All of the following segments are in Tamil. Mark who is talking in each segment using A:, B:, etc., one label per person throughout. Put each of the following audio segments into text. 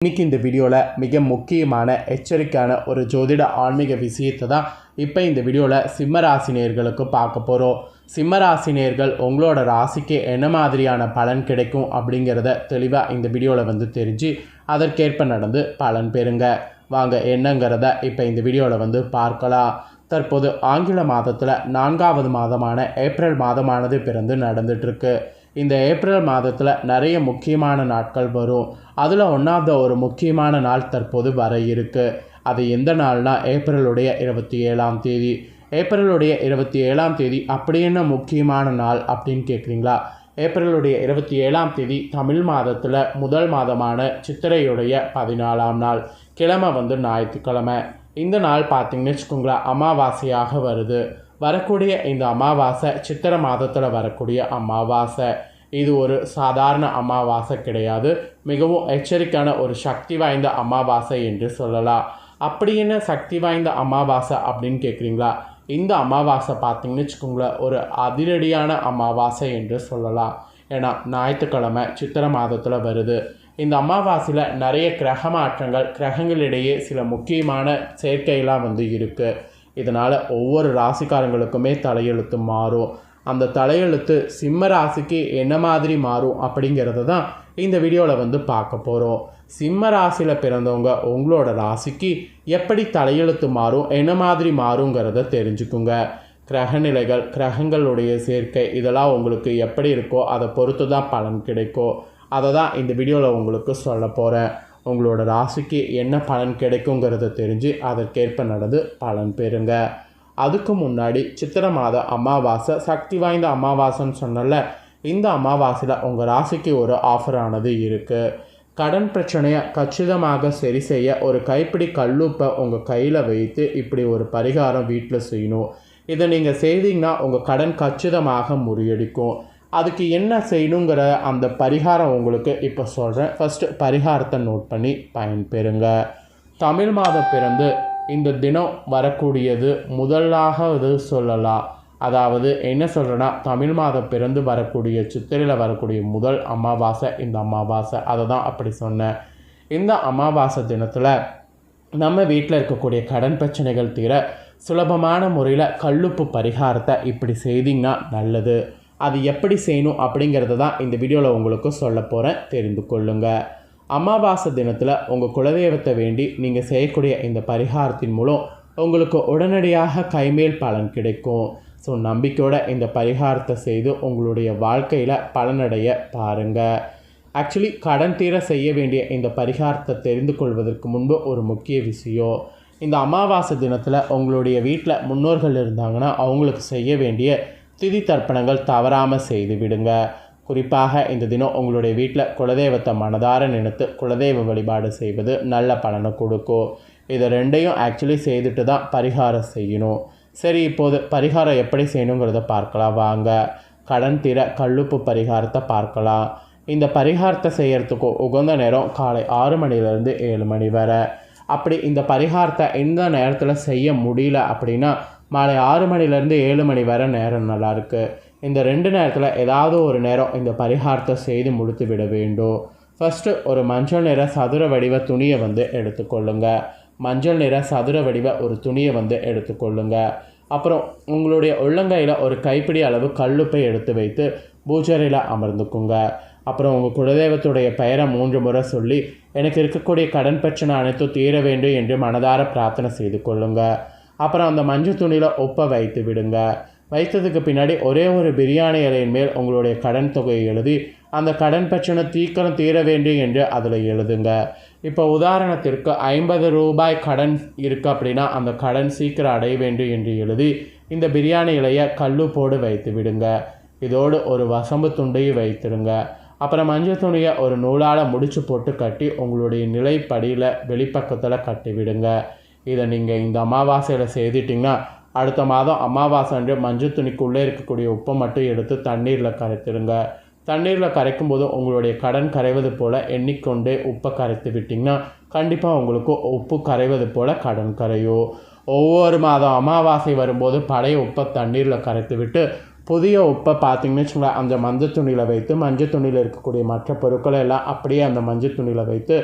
A: இன்றைக்கி இந்த வீடியோவில் மிக முக்கியமான எச்சரிக்கையான ஒரு ஜோதிட ஆன்மீக விஷயத்தை தான் இப்போ இந்த வீடியோவில் சிம்ம ராசினியர்களுக்கு பார்க்க போகிறோம். சிம்ம ராசினியர்கள் உங்களோட ராசிக்கு என்ன மாதிரியான பலன் கிடைக்கும் அப்படிங்கிறத தெளிவாக இந்த வீடியோவில் தெரிஞ்சு அதற்கேற்ப நடந்து பலன் பெறுங்க. வாங்க என்னங்கிறத இப்போ இந்த வீடியோவில் பார்க்கலாம். தற்போது ஆங்கில மாதத்தில் 4வது மாதமான ஏப்ரல் மாதமானது பிறந்து நடந்துகிட்ருக்கு. இந்த ஏப்ரல் மாதத்தில் நிறைய முக்கியமான நாட்கள் வரும். அதில் ஒன்றாவது ஒரு முக்கியமான நாள் தற்போது வர இருக்குது. அது எந்த நாள்னா ஏப்ரலுடைய 27ஆம் தேதி. ஏப்ரலுடைய 27ஆம் தேதி அப்படி என்ன முக்கியமான நாள் அப்படின்னு கேட்குறீங்களா? ஏப்ரலுடைய 27ஆம் தேதி தமிழ் மாதத்தில் முதல் மாதமான சித்திரையுடைய 14ஆம் நாள். கிழமை ஞாயிற்றுக்கிழமை. இந்த நாள் பார்த்திங்கன்னு வச்சுக்கோங்களேன், அமாவாசையாக வருது. வரக்கூடிய இந்த அமாவாசை சித்திரை மாதத்தில் வரக்கூடிய அமாவாசை. இது ஒரு சாதாரண அமாவாசை கிடையாது. மிகவும் எச்சரிக்கையான ஒரு சக்தி வாய்ந்த அமாவாசை என்று சொல்லலாம். அப்படி என்ன சக்தி வாய்ந்த அமாவாசை அப்படின்னு கேட்குறீங்களா? இந்த அமாவாசை பார்த்திங்கன்னு வச்சுக்கோங்களேன், ஒரு அதிரடியான அமாவாசை என்று சொல்லலாம். ஏன்னா ஞாயிற்றுக்கிழமை சித்திரை மாதத்தில் வருது. இந்த அமாவாசையில் நிறைய கிரக மாற்றங்கள், கிரகங்களிடையே சில முக்கியமான சேர்க்கையெல்லாம் இருக்குது. இதனால் ஒவ்வொரு ராசிக்காரங்களுக்குமே தலையெழுத்து மாறும். அந்த தலையெழுத்து சிம்ம ராசிக்கு என்ன மாதிரி மாறும் அப்படிங்கிறத தான் இந்த வீடியோவில் பார்க்க போகிறோம். சிம்ம ராசியில் பிறந்தவங்க உங்களோட ராசிக்கு எப்படி தலையெழுத்து மாறும், என்ன மாதிரி மாறுங்கிறத தெரிஞ்சுக்குங்க. கிரகநிலைகள், கிரகங்களுடைய சேர்க்கை இதெல்லாம் உங்களுக்கு எப்படி இருக்கோ அதை பொறுத்து தான் பலன் கிடைக்கும். அதை தான் இந்த வீடியோவில் உங்களுக்கு சொல்ல போகிறேன். உங்களோட ராசிக்கு என்ன பலன் கிடைக்குங்கிறத தெரிஞ்சு அதற்கேற்ப நடந்து பலன் பெறுங்க. அதுக்கு முன்னாடி சித்திரை மாத அமாவாசை சக்தி வாய்ந்த அமாவாசைன்னு சொன்னல, இந்த அமாவாசையில் உங்கள் ராசிக்கு ஒரு ஆஃபரானது இருக்குது. கடன் பிரச்சனையை கச்சிதமாக சரி செய்ய ஒரு கைப்பிடி கல்லுப்பை உங்கள் கையில் வைத்து இப்படி ஒரு பரிகாரம் வீட்டில் செய்யணும். இதை நீங்கள் செய்தீங்கன்னா உங்கள் கடன் கச்சிதமாக முறியடிக்கும். அதுக்கு என்ன செய்யணுங்கிற அந்த பரிகாரம் உங்களுக்கு இப்போ சொல்கிறேன். ஃபஸ்ட்டு பரிகாரத்தை நோட் பண்ணி பயன்பெறுங்க. தமிழ் மாதம் பிறந்து இந்த தினம் வரக்கூடியது முதலாக சொல்லலாம். அதாவது என்ன சொல்கிறேன்னா, தமிழ் மாதம் பிறந்து வரக்கூடிய சித்திரையில் வரக்கூடிய முதல் அமாவாசை இந்த அமாவாசை. அதை தான் அப்படி சொன்னேன். இந்த அமாவாசை தினத்தில் நம்ம வீட்டில் இருக்கக்கூடிய கடன் பிரச்சனைகள் தீர சுலபமான முறையில் கல்லுப்பு பரிகாரத்தை இப்படி செய்திங்கன்னா நல்லது. அது எப்படி செய்யணும் அப்படிங்கிறத தான் இந்த வீடியோவில் உங்களுக்கு சொல்ல போகிறேன், தெரிந்து கொள்ளுங்கள். அமாவாசை தினத்தில் உங்கள் குலதெய்வத்தை வேண்டி நீங்கள் செய்யக்கூடிய இந்த பரிகாரத்தின் மூலம் உங்களுக்கு உடனடியாக கைமேல் பலன் கிடைக்கும். ஸோ நம்பிக்கையோட இந்த பரிகாரத்தை செய்து உங்களுடைய வாழ்க்கையில் பலனடைய பாருங்கள். ஆக்சுவலி கடன் தீர செய்ய வேண்டிய இந்த பரிகாரத்தை தெரிந்து கொள்வதற்கு முன்பு ஒரு முக்கிய விஷயம். இந்த அமாவாசை தினத்தில் உங்களுடைய வீட்டில் முன்னோர்கள் இருந்தாங்கன்னா அவங்களுக்கு செய்ய வேண்டிய திதி தர்ப்பணங்கள் தவறாமல் செய்து விடுங்க. குறிப்பாக இந்த தினம் உங்களுடைய வீட்டில் குலதெய்வத்தை மனதார நினைத்து குலதெய்வ வழிபாடு செய்வது நல்ல பலனை கொடுக்கும். இதை ரெண்டையும் ஆக்சுவலி செய்துட்டு தான் பரிகாரம் செய்யணும். சரி, இப்போது பரிகாரம் எப்படி செய்யணுங்கிறத பார்க்கலாம் வாங்க. கடன் தீர கல்லுப்பு பரிகாரத்தை பார்க்கலாம். இந்த பரிகாரத்தை செய்கிறதுக்கு உகந்த நேரம் காலை 6 மணிலேருந்து 7 மணி வரை. அப்படி இந்த பரிகாரத்தை இந்த நேரத்தில் செய்ய முடியல அப்படின்னா மாலை 6 மணிலேருந்து 7 மணி வரை நேரம் நல்லாயிருக்கு. இந்த 2 நேரத்தில் ஏதாவது ஒரு நேரம் இந்த பரிகாரத்தை செய்து முடித்து விட வேண்டும். ஃபஸ்ட்டு ஒரு மஞ்சள் நிற சதுர வடிவ துணியை எடுத்துக்கொள்ளுங்க. மஞ்சள் நிற சதுர வடிவ ஒரு துணியை எடுத்துக்கொள்ளுங்க. அப்புறம் உங்களுடைய உள்ளங்கையில் ஒரு கைப்பிடி அளவு கல்லுப்பை எடுத்து வைத்து பூஜரையில் அமர்ந்துக்குங்க. அப்புறம் உங்கள் குலதெய்வத்துடைய பெயரை 3 முறை சொல்லி எனக்கு இருக்கக்கூடிய கடன் பிரச்சனை அனைத்தும் தீர வேண்டும் என்று மனதார பிரார்த்தனை செய்து கொள்ளுங்க. அப்புறம் அந்த மஞ்சள் துணியில் உப்பை வைத்து விடுங்க. வைத்ததுக்கு பின்னாடி ஒரே ஒரு பிரியாணி இலையின் மேல் உங்களுடைய கடன் தொகையை எழுதி அந்த கடன் பிரச்சனை தீக்கரம் தீர வேண்டும் என்று அதில் எழுதுங்க. இப்போ உதாரணத்திற்கு 50 ரூபாய் கடன் இருக்குது அப்படின்னா அந்த கடன் சீக்கிரம் அடைய வேண்டும் என்று எழுதி இந்த பிரியாணி இலையை கல்லுப்போடு வைத்து விடுங்க. இதோடு ஒரு வசம்பு துண்டையும் வைத்திடுங்க. அப்புறம் மஞ்சள் துணியை ஒரு நூலால் முடிச்சு போட்டு கட்டி உங்களுடைய நிலைப்படியில் வெளிப்பக்கத்தில் கட்டி விடுங்க. இதை நீங்கள் இந்த அமாவாசையில் செய்துட்டிங்கன்னா அடுத்த மாதம் அமாவாசை அன்று மஞ்சள் துணிக்குள்ளே இருக்கக்கூடிய உப்பை மட்டும் எடுத்து தண்ணீரில் கரைத்திடுங்க. தண்ணீரில் கரைக்கும் போது உங்களுடைய கடன் கரைவது போல் எண்ணிக்கொண்டே உப்பை கரைத்து விட்டிங்கன்னா கண்டிப்பாக உங்களுக்கு உப்பு கரைவது போல் கடன் கரையும். ஒவ்வொரு மாதம் அமாவாசை வரும்போது பழைய உப்பை தண்ணீரில் கரைத்து விட்டு புதிய உப்பை பார்த்திங்கன்னு வச்சுக்கோங்களேன், அந்த மஞ்சள் துணியில் வைத்து மஞ்சள் துணியில் இருக்கக்கூடிய மற்ற பொருட்களை எல்லாம் அப்படியே அந்த மஞ்சள் துணியில் வைத்து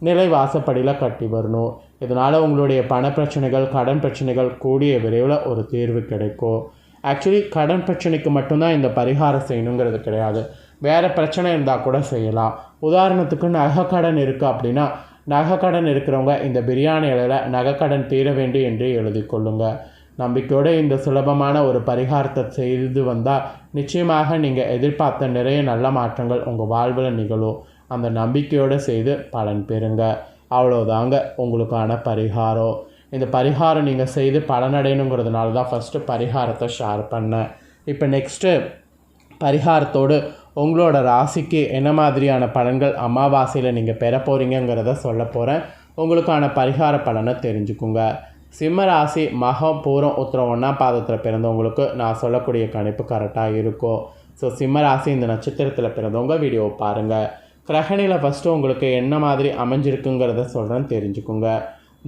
A: நிலை வாசப்படியில் கட்டி வரணும். இதனால் உங்களுடைய பண பிரச்சனைகள், கடன் பிரச்சனைகள் கூடிய விரைவில் ஒரு தீர்வு கிடைக்கும். ஆக்சுவலி கடன் பிரச்சனைக்கு மட்டும்தான் இந்த பரிகாரம் செய்யணுங்கிறது கிடையாது. வேறு பிரச்சனை இருந்தால் கூட செய்யலாம். உதாரணத்துக்கு நகைக்கடன் இருக்குது அப்படின்னா, நகைக்கடன் இருக்கிறவங்க இந்த பிரியாணி இலையில் நகைக்கடன் தீர வேண்டும் என்று எழுதி கொள்ளுங்கள். நம்பிக்கையோடு இந்த சுலபமான ஒரு பரிகாரத்தை செய்து வந்தால் நிச்சயமாக நீங்கள் எதிர்பார்த்த நிறைய நல்ல மாற்றங்கள் உங்கள் வாழ்வில் நிகழும். அந்த நம்பிக்கையோடு செய்து பலன் பெறுங்க. அவ்வளோதாங்க உங்களுக்கான பரிகாரம். இந்த பரிகாரம் நீங்கள் செய்து பலனடையணுங்கிறதுனால தான் ஃபஸ்ட்டு பரிகாரத்தை ஷேர் பண்ணேன். இப்போ நெக்ஸ்ட்டு பரிகாரத்தோடு உங்களோட ராசிக்கு என்ன மாதிரியான பலன்கள் அமாவாசையில் நீங்கள் பெற போகிறீங்கிறத சொல்ல போகிறேன். உங்களுக்கான பரிகார பலனை தெரிஞ்சுக்குங்க. சிம்ம ராசி மகம், பூரம், உத்திரம் 1ஆம் பாதத்தில் பிறந்தவங்களுக்கு நான் சொல்லக்கூடிய கணிப்பு கரெக்டாக இருக்கும். ஸோ சிம்ம ராசி இந்த நட்சத்திரத்தில் பிறந்தவங்க வீடியோவை பாருங்கள். கிரகணியில் ஃபஸ்ட்டு உங்களுக்கு என்ன மாதிரி அமைஞ்சிருக்குங்கிறத சொல்கிறேன்னு தெரிஞ்சுக்குங்க.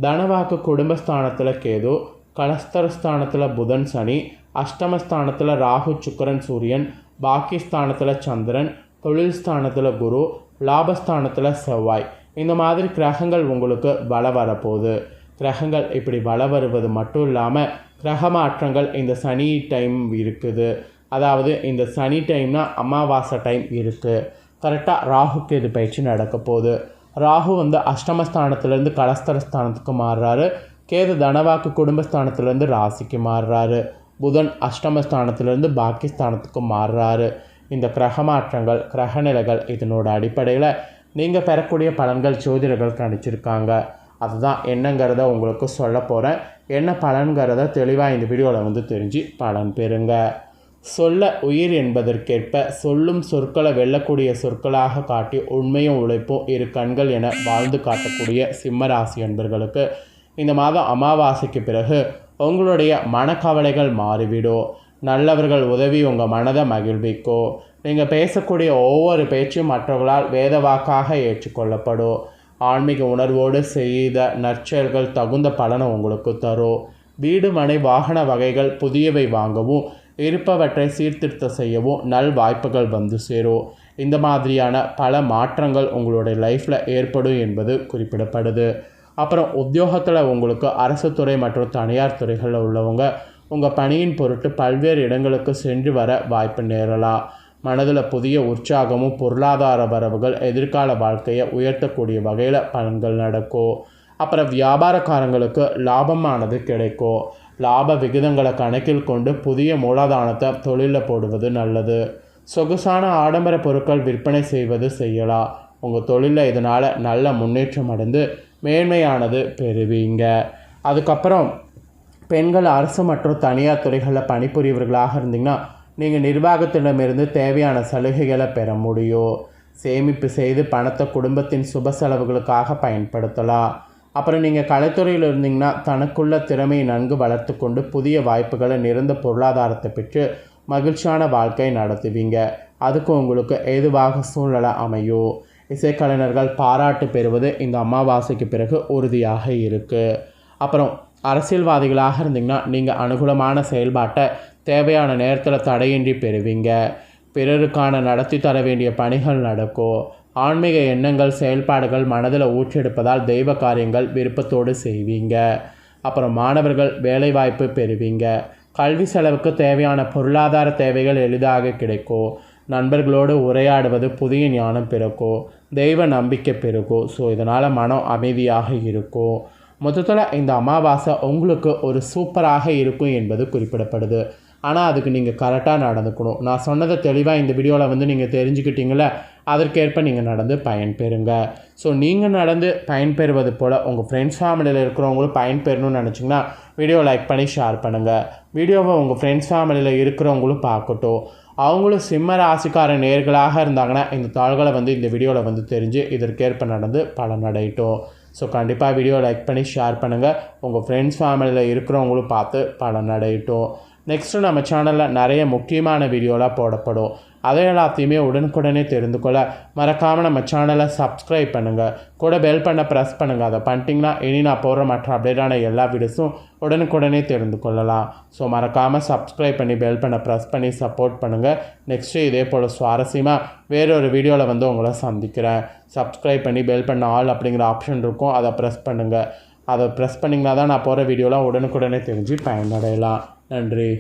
A: தனவாக்கு குடும்பஸ்தானத்தில் கேது, கலஸ்தரஸ்தானத்தில் புதன் சனி, அஷ்டமஸ்தானத்தில் ராகு சுக்கிரன் சூரியன், பாக்கியஸ்தானத்தில் சந்திரன், தொழில் ஸ்தானத்தில் குரு, லாபஸ்தானத்தில் செவ்வாய். இந்த மாதிரி கிரகங்கள் உங்களுக்கு வள வரப்போகுது. கிரகங்கள் இப்படி வள வருவது மட்டும் இல்லாமல் கிரக மாற்றங்கள் இந்த சனி டைம் இருக்குது. அதாவது இந்த சனி டைம்னா அமாவாசை டைம் இருக்குது. கரெக்டாக ராகு கேது பயிற்சி நடக்க போகுது. ராகு அஷ்டமஸ்தானத்துலேருந்து கலஸ்தரஸ்தானத்துக்கு மாறுறாரு. கேது தனவாக்கு குடும்பஸ்தானத்துலேருந்து ராசிக்கு மாறுறாரு. புதன் அஷ்டமஸ்தானத்திலிருந்து பாக்கியஸ்தானத்துக்கு மாறுறாரு. இந்த கிரக மாற்றங்கள், கிரகநிலைகள் இதனோட அடிப்படையில் நீங்கள் பெறக்கூடிய பலன்கள் ஜோதிடர்கள் கணிச்சிருக்காங்க. அதுதான் என்னங்கிறத உங்களுக்கு சொல்ல போகிறேன். என்ன பலன்கிறத தெளிவாக இந்த வீடியோவில் தெரிஞ்சு பலன் பெறுங்க. சொல்ல உயிர் என்பதற்கேற்ப சொல்லும் சொற்களை வெல்லக்கூடிய சொற்களாக காட்டி உண்மையும் உழைப்பும் இரு கண்கள் என வாழ்ந்து காட்டக்கூடிய சிம்மராசி என்பர்களுக்கு இந்த மாதம் அமாவாசைக்கு பிறகு உங்களுடைய மனக்கவலைகள் மாறிவிடும். நல்லவர்கள் உதவி உங்கள் மனதை மகிழ்விக்கும். நீங்கள் பேசக்கூடிய ஒவ்வொரு பேச்சும் மற்றவர்களால் வேதவாக்காக ஏற்றுக்கொள்ளப்படும். ஆன்மீக உணர்வோடு செய்த நற்செயல்கள் தகுந்த பலனை உங்களுக்கு தரும். வீடு, மனை, வாகன வகைகள் புதியவை வாங்கவும் இருப்பவற்றை சீர்திருத்தம் செய்யவும் நல் வாய்ப்புகள் சேரும். இந்த மாதிரியான பல மாற்றங்கள் உங்களுடைய லைஃப்பில் ஏற்படும் என்பது குறிப்பிடப்படுது. அப்புறம் உத்தியோகத்தில் உங்களுக்கு அரசு துறை மற்றும் தனியார் துறைகளில் உள்ளவங்க உங்கள் பணியின் பொருட்டு பல்வேறு இடங்களுக்கு சென்று வர வாய்ப்பு நேரலாம். மனதில் புதிய உற்சாகமும் பொருளாதார வரவுகள் எதிர்கால வாழ்க்கையை உயர்த்தக்கூடிய வகையில் பலன்கள் நடக்கும். அப்புறம் வியாபாரக்காரங்களுக்கு லாபமானது கிடைக்கும். லாப விகிதங்களை கணக்கில் கொண்டு புதிய மூலதனத்தை தொழிலில் போடுவது நல்லது. சொகுசான ஆடம்பர பொருட்கள் விற்பனை செய்யலாம். உங்கள் தொழிலில் இதனால் நல்ல முன்னேற்றம் அடைந்து மேன்மையானது பெறுவீங்க. அதுக்கப்புறம் பெண்கள் அரசு மற்றும் தனியார் துறைகளில் பணிபுரியவர்களாக இருந்தீங்கன்னா நீங்கள் நிர்வாகத்திடமிருந்து தேவையான சலுகைகளை பெற முடியும். சேமிப்பு செய்து பணத்தை குடும்பத்தின் சுப செலவுகளுக்காக பயன்படுத்தலாம். அப்புறம் நீங்கள் கலைத்துறையில் இருந்தீங்கன்னா தனக்குள்ள திறமையை நன்கு வளர்த்து கொண்டு புதிய வாய்ப்புகளை நிறைந்த பொருளாதாரத்தை பெற்று மகிழ்ச்சியான வாழ்க்கை நடத்துவீங்க. அதுக்கு உங்களுக்கு ஏதுவாக சூழ்நிலை அமையும். இசைக்கலைஞர்கள் பாராட்டு பெறுவது இந்த அமாவாசைக்கு பிறகு உறுதியாக இருக்குது. அப்புறம் அரசியல்வாதிகளாக இருந்தீங்கன்னா நீங்கள் அனுகூலமான செயல்பாட்டை தேவையான நேரத்தில் தடையின்றி பெறுவீங்க. பிறருக்கான நடத்தி தர வேண்டிய பணிகள் நடக்கும். ஆன்மீக எண்ணங்கள், செயல்பாடுகள் மனதில் ஊற்றெடுப்பதால் தெய்வ காரியங்கள் விருப்பத்தோடு செய்வீங்க. அப்புறம் மாணவர்கள் வேலைவாய்ப்பு பெறுவீங்க. கல்வி செலவுக்கு தேவையான பொருளாதார தேவைகள் எளிதாக கிடைக்கும். நண்பர்களோடு உரையாடுவது புதிய ஞானம் பிறக்கும். தெய்வ நம்பிக்கை பெருகும். ஸோ இதனால் மனம் அமைதியாக இருக்கும். மொத்தத்தில் இந்த அமாவாசை உங்களுக்கு ஒரு சூப்பராக இருக்கும் என்பது குறிப்பிடப்படுது. ஆனால் அதுக்கு நீங்கள் கரெக்டாக நடந்துக்கணும். நான் சொன்னதை தெளிவாக இந்த வீடியோவில் நீங்கள் தெரிஞ்சுக்கிட்டீங்களே, அதற்கேற்ப நீங்கள் நடந்து பயன்பெறுங்க. ஸோ நீங்கள் நடந்து பயன்பெறுவது போல் உங்கள் ஃப்ரெண்ட்ஸ் ஃபேமிலியில் இருக்கிறவங்களும் பயன்பெறணும்னு நினச்சிங்கன்னா வீடியோ லைக் பண்ணி ஷேர் பண்ணுங்கள். வீடியோவை உங்கள் ஃப்ரெண்ட்ஸ் ஃபேமிலியில் இருக்கிறவங்களும் பார்க்கட்டும். அவங்களும் சிம்ம ராசிக்கார நேர்களாக இருந்தாங்கன்னா இந்த தாள்களை இந்த வீடியோவில் தெரிஞ்சு இதற்கேற்ப நடந்து பலனடையட்டும். ஸோ கண்டிப்பாக வீடியோ லைக் பண்ணி ஷேர் பண்ணுங்கள். உங்கள் ஃப்ரெண்ட்ஸ் ஃபேமிலியில் இருக்கிறவங்களும் பார்த்து பலனடையட்டும். நெக்ஸ்ட்டு நம்ம சேனலில் நிறைய முக்கியமான வீடியோலாம் போடப்படும். அதை எல்லாத்தையுமே உடனுக்குடனே தெரிந்து கொள்ள மறக்காமல் நம்ம சேனலை சப்ஸ்கிரைப் பண்ணுங்கள். கூட பெல் பண்ண ப்ரெஸ் பண்ணுங்கள். அதை பண்ணிட்டீங்கன்னா இனி நான் போடுற மற்ற அப்டேட்டான எல்லா வீடியோஸும் உடனுக்குடனே தெரிந்து கொள்ளலாம். ஸோ மறக்காமல் சப்ஸ்கிரைப் பண்ணி பெல் பண்ண ப்ரெஸ் பண்ணி சப்போர்ட் பண்ணுங்கள். நெக்ஸ்ட்டு இதே போல் சுவாரஸ்யமாக வேறொரு வீடியோவில் வந்து உங்களை சந்திக்கிறேன். சப்ஸ்கிரைப் பண்ணி பெல் பண்ண ஆல் அப்படிங்கிற ஆப்ஷன் இருக்கும், அதை ப்ரெஸ் பண்ணுங்கள். அதை ப்ரெஸ் பண்ணிங்கன்னா தான் நான் போகிற வீடியோலாம் உடனுக்குடனே தெரிஞ்சு பயனடையலாம். நன்றி.